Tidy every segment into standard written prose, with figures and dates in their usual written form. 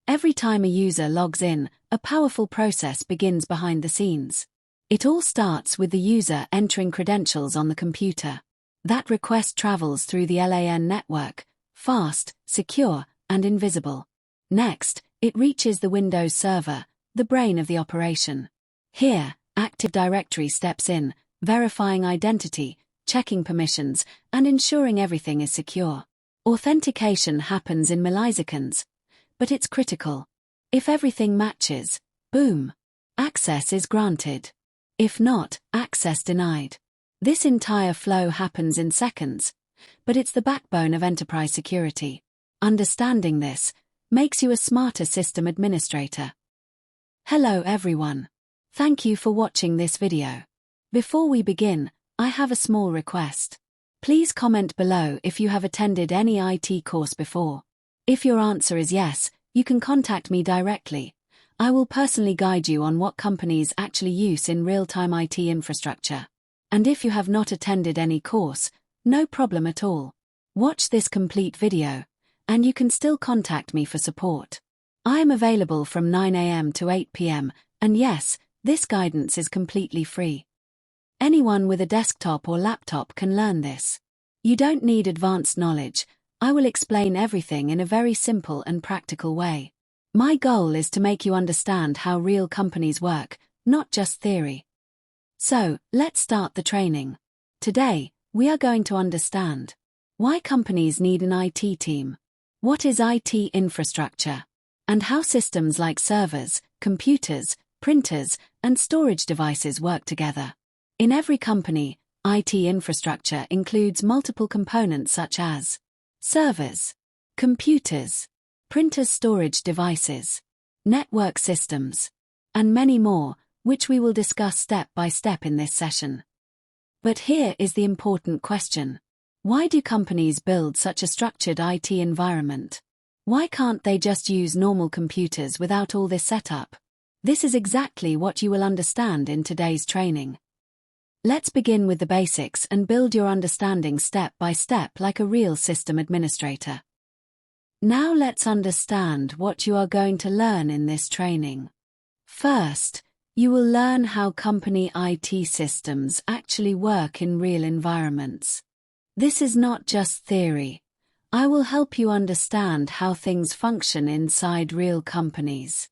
Every time a user logs in, a powerful process begins behind the scenes. It all starts with the user entering credentials on the computer. That request travels through the LAN network, fast, secure, and invisible. Next, it reaches the Windows server, the brain of the operation. Here, Active Directory steps in, verifying identity, checking permissions, and ensuring everything is secure. Authentication happens in milliseconds, but it's critical. If everything matches, boom, access is granted. If not, access denied. This entire flow happens in seconds, but it's the backbone of enterprise security. Understanding this makes you a smarter system administrator. Hello everyone. Thank you for watching this video. Before we begin, I have a small request. Please comment below if you have attended any IT course before. If your answer is yes, you can contact me directly. I will personally guide you on what companies actually use in real-time IT infrastructure. And if you have not attended any course, no problem at all. Watch this complete video, and you can still contact me for support. I am available from 9 AM to 8 PM, and yes, this guidance is completely free. Anyone with a desktop or laptop can learn this. You don't need advanced knowledge. I will explain everything in a very simple and practical way. My goal is to make you understand how real companies work, not just theory. So, let's start the training. Today, we are going to understand why companies need an IT team, what is IT infrastructure, and how systems like servers, computers, printers, and storage devices work together. In every company, IT infrastructure includes multiple components such as servers, computers, printers, storage devices, network systems, and many more, which we will discuss step by step in this session. But here is the important question. Why do companies build such a structured IT environment? Why can't they just use normal computers without all this setup? This is exactly what you will understand in today's training. Let's begin with the basics and build your understanding step by step like a real system administrator. Now let's understand what you are going to learn in this training. First, you will learn how company IT systems actually work in real environments. This is not just theory. I will help you understand how things function inside real companies.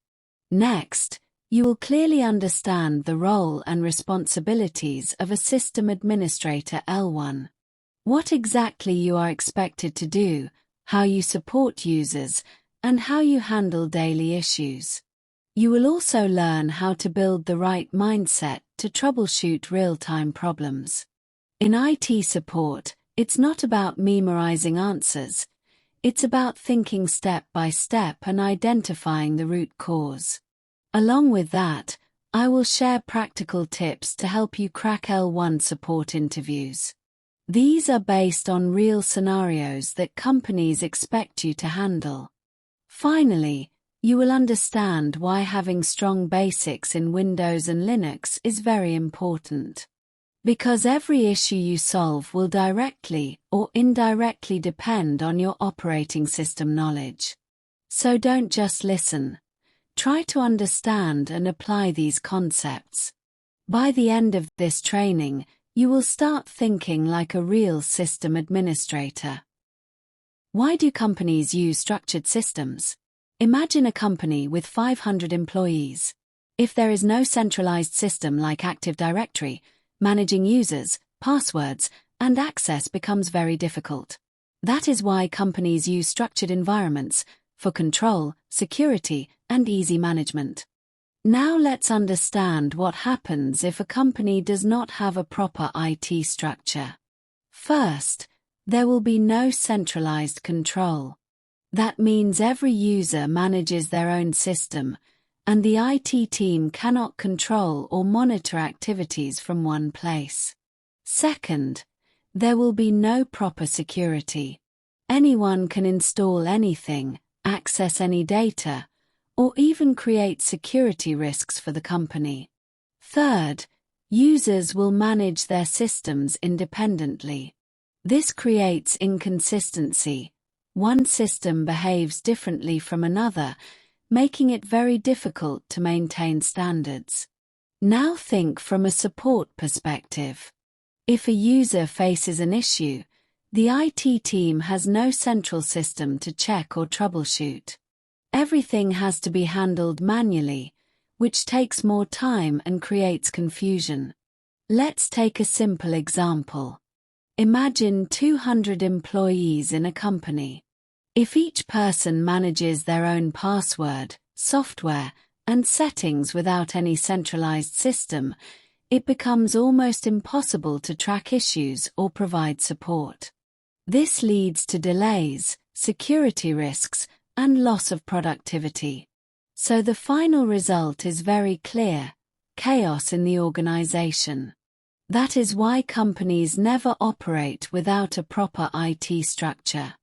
Next, you will clearly understand the role and responsibilities of a system administrator L1. What exactly you are expected to do, how you support users, and how you handle daily issues. You will also learn how to build the right mindset to troubleshoot real-time problems. In IT support, it's not about memorizing answers. It's about thinking step by step and identifying the root cause. Along with that, I will share practical tips to help you crack L1 support interviews. These are based on real scenarios that companies expect you to handle. Finally, you will understand why having strong basics in Windows and Linux is very important. Because every issue you solve will directly or indirectly depend on your operating system knowledge. So don't just listen. Try to understand and apply these concepts. By the end of this training, you will start thinking like a real system administrator. Why do companies use structured systems? Imagine a company with 500 employees. If there is no centralized system like Active Directory, managing users, passwords, and access becomes very difficult. That is why companies use structured environments for control, security, and easy management. Now let's understand what happens if a company does not have a proper IT structure. First, there will be no centralized control. That means every user manages their own system, and the IT team cannot control or monitor activities from one place. Second, there will be no proper security. Anyone can install anything, access any data, or even create security risks for the company. Third, users will manage their systems independently. This creates inconsistency. One system behaves differently from another, making it very difficult to maintain standards. Now think from a support perspective. If a user faces an issue, the IT team has no central system to check or troubleshoot. Everything has to be handled manually, which takes more time and creates confusion. Let's take a simple example. Imagine 200 employees in a company. If each person manages their own password, software, and settings without any centralized system, it becomes almost impossible to track issues or provide support. This leads to delays, security risks, and loss of productivity. So the final result is very clear: chaos in the organization. That is why companies never operate without a proper IT structure.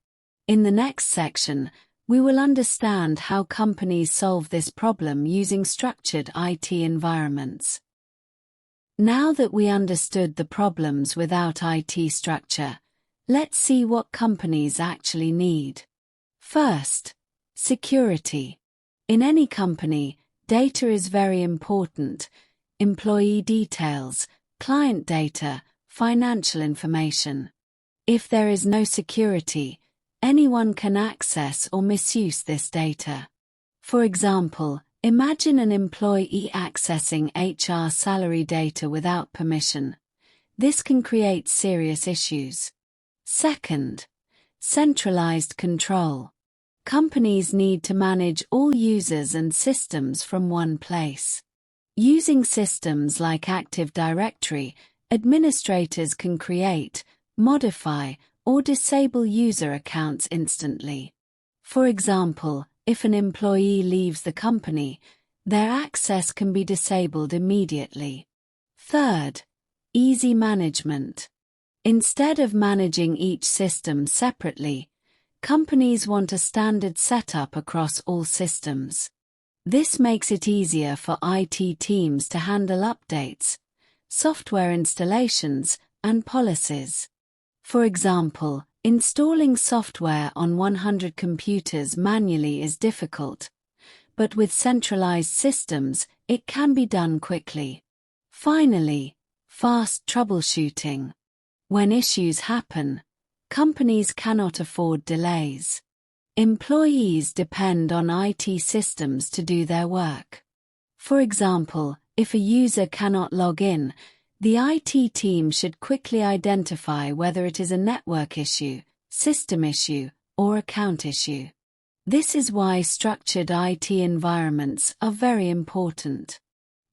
In the next section, we will understand how companies solve this problem using structured IT environments. Now that we understood the problems without IT structure, let's see what companies actually need. First, security. In any company, data is very important: employee details, client data, financial information. If there is no security, anyone can access or misuse this data. For example, imagine an employee accessing HR salary data without permission. This can create serious issues. Second, centralized control. Companies need to manage all users and systems from one place. Using systems like Active Directory, administrators can create, modify, or disable user accounts instantly. For example, if an employee leaves the company, their access can be disabled immediately. Third, easy management. Instead of managing each system separately, companies want a standard setup across all systems. This makes it easier for IT teams to handle updates, software installations, and policies. For example, installing software on 100 computers manually is difficult, but with centralized systems, it can be done quickly. Finally, fast troubleshooting. When issues happen, companies cannot afford delays. Employees depend on IT systems to do their work. For example, if a user cannot log in, the IT team should quickly identify whether it is a network issue, system issue, or account issue. This is why structured IT environments are very important.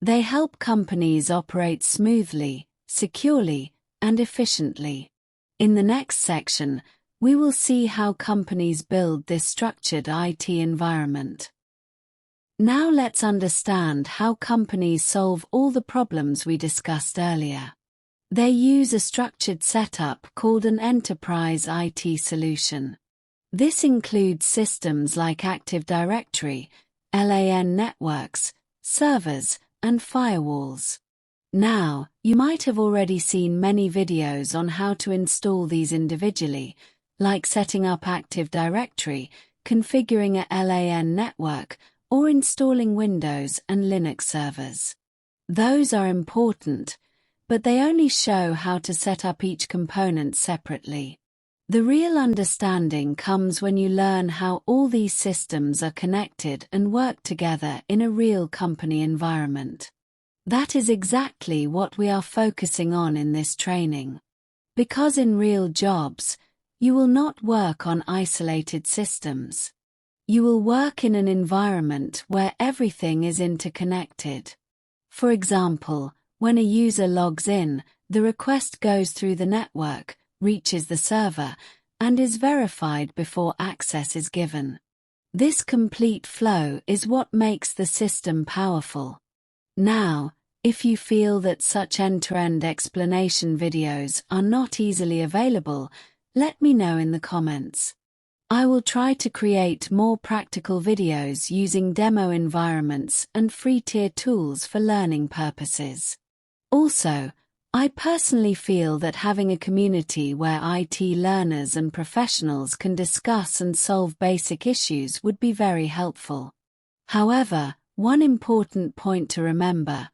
They help companies operate smoothly, securely, and efficiently. In the next section, we will see how companies build this structured IT environment. Now let's understand how companies solve all the problems we discussed earlier. They use a structured setup called an enterprise IT solution. This includes systems like Active Directory, LAN networks, servers, and firewalls. Now, you might have already seen many videos on how to install these individually, like setting up Active Directory, configuring a LAN network, or installing Windows and Linux servers. Those are important, but they only show how to set up each component separately. The real understanding comes when you learn how all these systems are connected and work together in a real company environment. That is exactly what we are focusing on in this training. Because in real jobs, you will not work on isolated systems. You will work in an environment where everything is interconnected. For example, when a user logs in, the request goes through the network, reaches the server, and is verified before access is given. This complete flow is what makes the system powerful. Now, if you feel that such end-to-end explanation videos are not easily available, let me know in the comments. I will try to create more practical videos using demo environments and free-tier tools for learning purposes. Also, I personally feel that having a community where IT learners and professionals can discuss and solve basic issues would be very helpful. However, one important point to remember: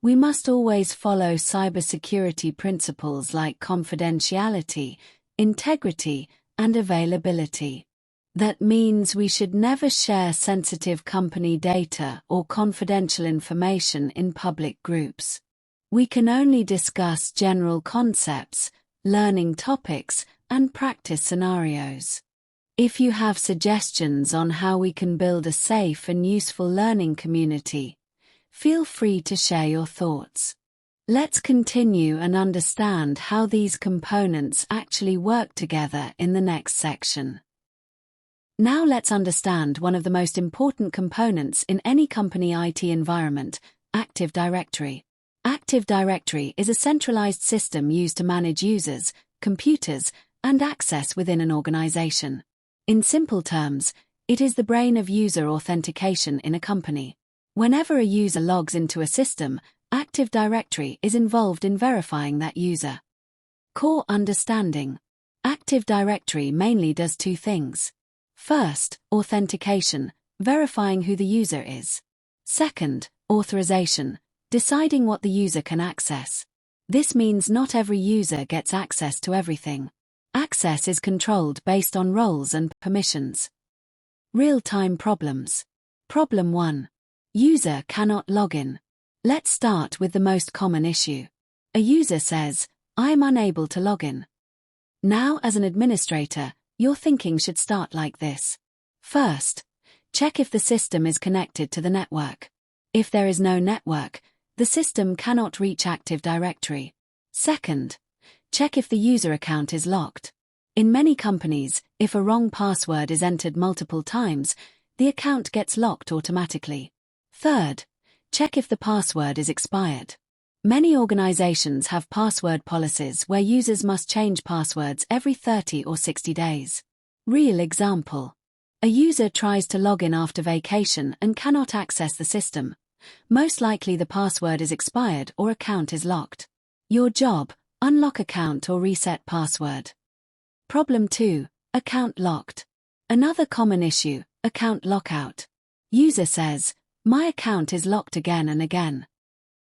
we must always follow cybersecurity principles like confidentiality, integrity, and availability. That means we should never share sensitive company data or confidential information in public groups. We can only discuss general concepts, learning topics, and practice scenarios. If you have suggestions on how we can build a safe and useful learning community, feel free to share your thoughts. Let's continue and understand how these components actually work together in the next section. Now let's understand one of the most important components in any company IT environment: Active Directory. Active Directory is a centralized system used to manage users, computers, and access within an organization. In simple terms, it is the brain of user authentication in a company. Whenever a user logs into a system, Active Directory is involved in verifying that user. Core understanding: Active Directory mainly does two things. First, authentication, verifying who the user is. Second, authorization, deciding what the user can access. This means not every user gets access to everything. Access is controlled based on roles and permissions. Real-time problems. Problem 1. User cannot log in. Let's start with the most common issue. A user says, "I am unable to log in." Now, as an administrator, your thinking should start like this. First, check if the system is connected to the network. If there is no network, the system cannot reach Active Directory. Second, check if the user account is locked. In many companies, if a wrong password is entered multiple times, the account gets locked automatically. Third, check if the password is expired. Many organizations have password policies where users must change passwords every 30 or 60 days. Real example. A user tries to log in after vacation and cannot access the system. Most likely the password is expired or account is locked. Your job: unlock account or reset password. Problem 2. Account locked. Another common issue: account lockout. User says, "My account is locked again and again."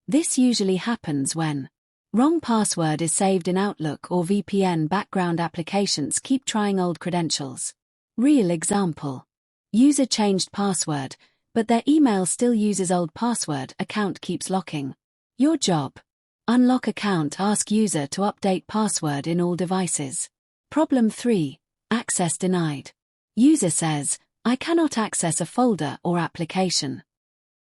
This usually happens when wrong password is saved in Outlook or VPN background applications keep trying old credentials. Real example. User changed password, but their email still uses old password, account keeps locking. Your job: unlock account, ask user to update password in all devices. Problem 3. Access denied. User says, "I cannot access a folder or application."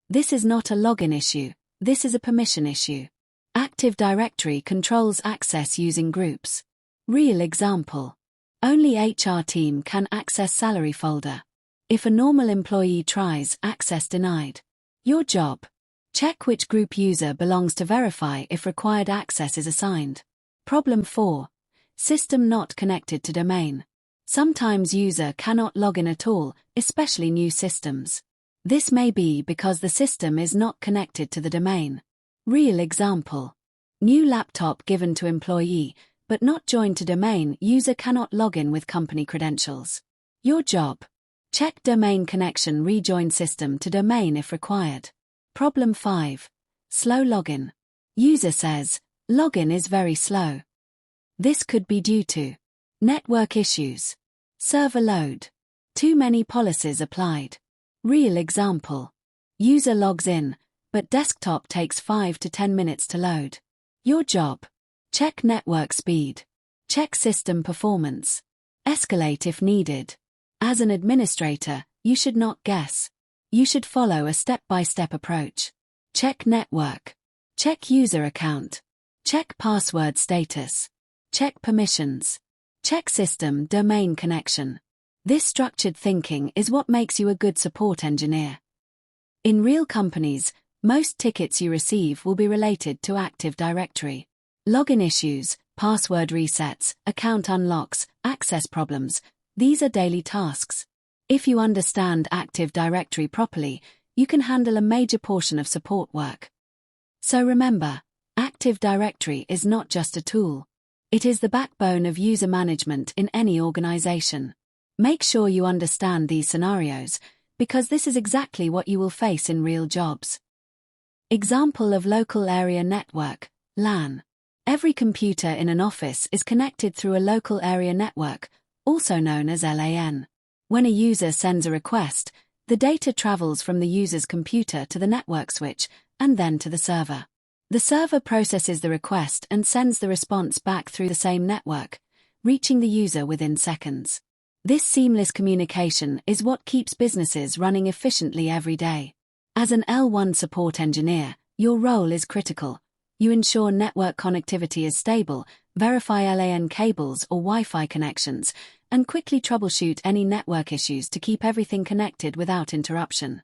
This is not a login issue, this is a permission issue. Active Directory controls access using groups. Real example. Only HR team can access salary folder. If a normal employee tries, access denied. Your job: check which group user belongs to verify if required access is assigned. Problem 4. System not connected to domain. Sometimes user cannot log in at all, especially new systems. This may be because the system is not connected to the domain. Real example. New laptop given to employee, but not joined to domain, user cannot log in with company credentials. Your job: check domain connection, rejoin system to domain if required. Problem 5. Slow login. User says, "Login is very slow." This could be due to network issues, server load, too many policies applied. Real example. User logs in, but desktop takes 5 to 10 minutes to load. Your job: check network speed, check system performance, escalate if needed. As an administrator, you should not guess. You should follow a step-by-step approach. Check network, check user account, check password status, check permissions, check system domain connection. This structured thinking is what makes you a good support engineer. In real companies, most tickets you receive will be related to Active Directory. Login issues, password resets, account unlocks, access problems, these are daily tasks. If you understand Active Directory properly, you can handle a major portion of support work. So remember, Active Directory is not just a tool. It is the backbone of user management in any organization. Make sure you understand these scenarios, because this is exactly what you will face in real jobs. Example of local area network, LAN. Every computer in an office is connected through a local area network, also known as LAN. When a user sends a request, the data travels from the user's computer to the network switch, and then to the server. The server processes the request and sends the response back through the same network, reaching the user within seconds. This seamless communication is what keeps businesses running efficiently every day. As an L1 support engineer, your role is critical. You ensure network connectivity is stable, verify LAN cables or Wi-Fi connections, and quickly troubleshoot any network issues to keep everything connected without interruption.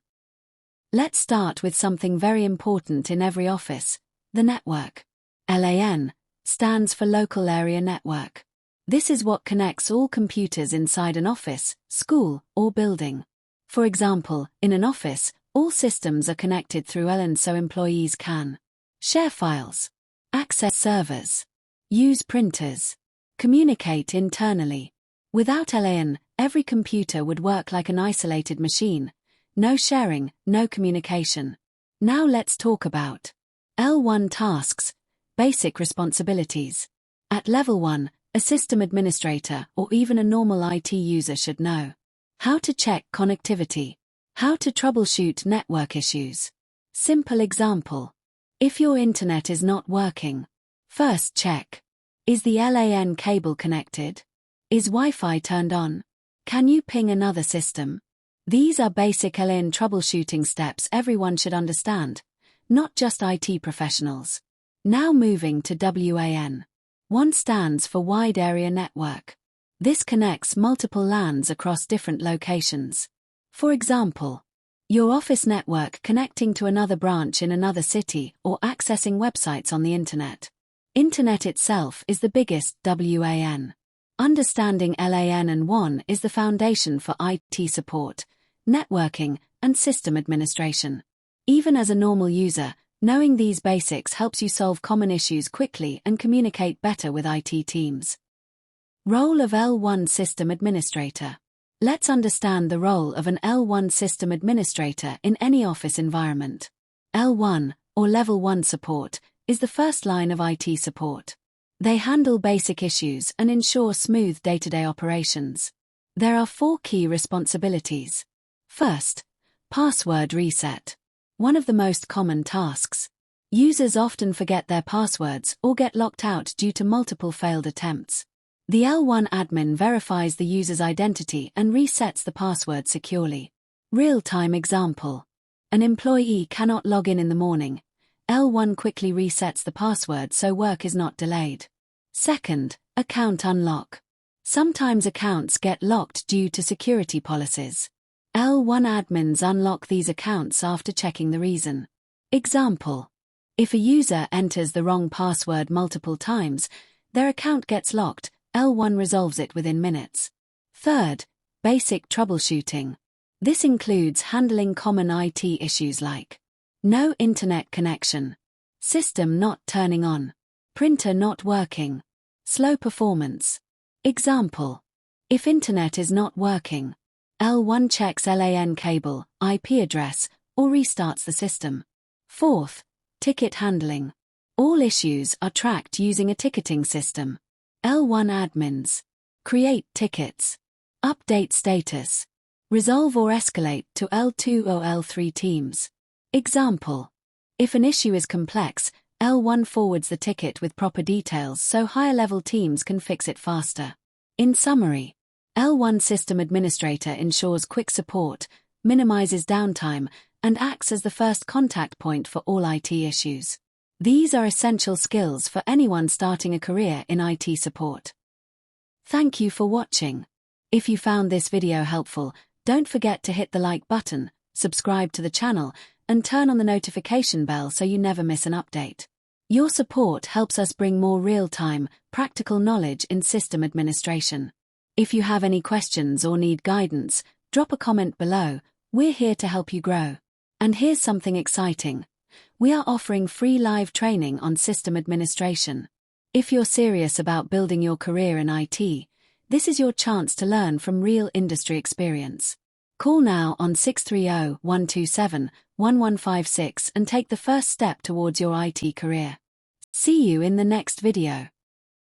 Let's start with something very important in every office: the network. LAN stands for Local Area Network. This is what connects all computers inside an office, school, or building. For example, in an office, all systems are connected through LAN so employees can share files, access servers, use printers, communicate internally. Without LAN, every computer would work like an isolated machine. No sharing, no communication. Now let's talk about L1 tasks, basic responsibilities. At level 1, a system administrator or even a normal IT user should know how to check connectivity, how to troubleshoot network issues. Simple example. If your internet is not working, first check: is the LAN cable connected? Is Wi-Fi turned on? Can you ping another system? These are basic LAN troubleshooting steps everyone should understand, not just IT professionals. Now moving to WAN. WAN stands for Wide Area Network. This connects multiple LANs across different locations. For example, your office network connecting to another branch in another city or accessing websites on the internet. Internet itself is the biggest WAN. Understanding LAN and WAN is the foundation for IT support, networking, and system administration. Even as a normal user, knowing these basics helps you solve common issues quickly and communicate better with IT teams. Role of L1 System Administrator. Let's understand the role of an L1 System Administrator in any office environment. L1, or Level 1 support, is the first line of IT support. They handle basic issues and ensure smooth day-to-day operations. There are 4 key responsibilities. First, password reset. One of the most common tasks. Users often forget their passwords or get locked out due to multiple failed attempts. The L1 admin verifies the user's identity and resets the password securely. Real-time example. An employee cannot log in the morning. L1 quickly resets the password so work is not delayed. Second, account unlock. Sometimes accounts get locked due to security policies. L1 admins unlock these accounts after checking the reason. Example. If a user enters the wrong password multiple times, their account gets locked. L1 resolves it within minutes. Third, basic troubleshooting. This includes handling common IT issues like no internet connection, system not turning on, printer not working, slow performance. Example. If internet is not working, L1 checks LAN cable, IP address, or restarts the system. Fourth, ticket handling. All issues are tracked using a ticketing system. L1 admins create tickets, update status, resolve or escalate to L2 or L3 teams. Example. If an issue is complex, L1 forwards the ticket with proper details so higher-level teams can fix it faster. In summary, L1 System Administrator ensures quick support, minimizes downtime, and acts as the first contact point for all IT issues. These are essential skills for anyone starting a career in IT support. Thank you for watching. If you found this video helpful, don't forget to hit the like button, subscribe to the channel, and turn on the notification bell so you never miss an update. Your support helps us bring more real-time, practical knowledge in system administration. If you have any questions or need guidance, drop a comment below. We're here to help you grow. And here's something exciting. We are offering free live training on system administration. If you're serious about building your career in IT, this is your chance to learn from real industry experience. Call now on 630-127-1156 and take the first step towards your IT career. See you in the next video.